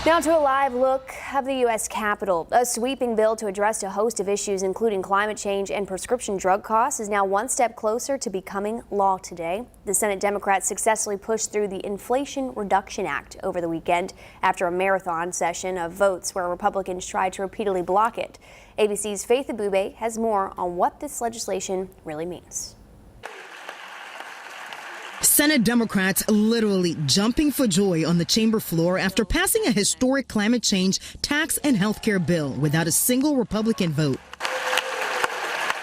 Now to a live look of the U.S. Capitol. A sweeping bill to address a host of issues, including climate change and prescription drug costs, is now one step closer to becoming law today. The Senate Democrats successfully pushed through the Inflation Reduction Act over the weekend after a marathon session of votes where Republicans tried to repeatedly block it. ABC's Faith Abubey has more on what this legislation really means. Senate Democrats literally jumping for joy on the chamber floor after passing a historic climate change, tax, and health care bill without a single Republican vote.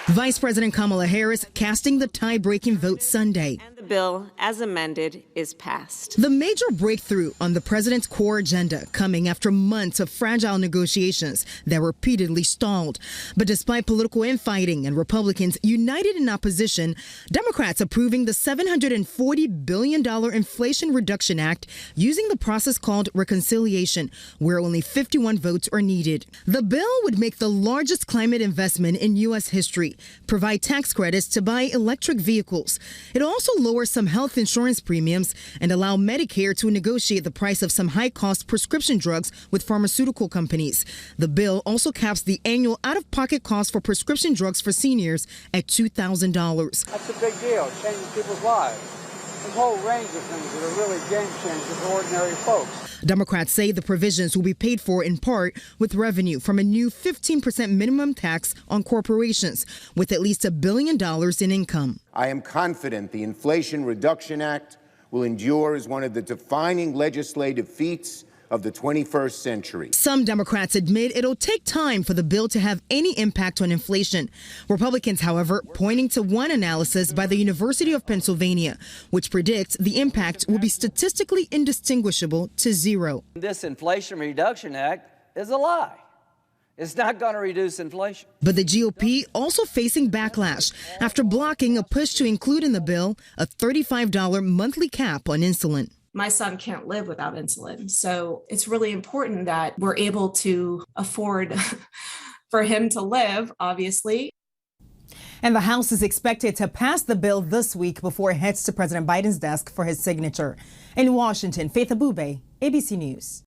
Vice President Kamala Harris casting the tie-breaking vote Sunday. And the bill, as amended, is passed. The major breakthrough on the president's core agenda coming after months of fragile negotiations that repeatedly stalled. But despite political infighting and Republicans united in opposition, Democrats approving the $740 billion Inflation Reduction Act using the process called reconciliation, where only 51 votes are needed. The bill would make the largest climate investment in U.S. history, provide tax credits to buy electric vehicles. It also lowers some health insurance premiums and allow Medicare to negotiate the price of some high-cost prescription drugs with pharmaceutical companies. The bill also caps the annual out-of-pocket cost for prescription drugs for seniors at $2,000. That's a big deal. It changes people's lives. There's a whole range of things that are really game changers for ordinary folks. Democrats say the provisions will be paid for in part with revenue from a new 15% minimum tax on corporations with at least $1 billion in income. I am confident the Inflation Reduction Act will endure as one of the defining legislative feats of the 21st century. Some Democrats admit it'll take time for the bill to have any impact on inflation. Republicans, however, pointing to one analysis by the University of Pennsylvania, which predicts the impact will be statistically indistinguishable to zero. This Inflation Reduction Act is a lie. It's not going to reduce inflation. But the GOP also facing backlash after blocking a push to include in the bill a $35 monthly cap on insulin. My son can't live without insulin. So it's really important that we're able to afford for him to live, obviously. And the House is expected to pass the bill this week before it heads to President Biden's desk for his signature. In Washington, Faith Abubey, ABC News.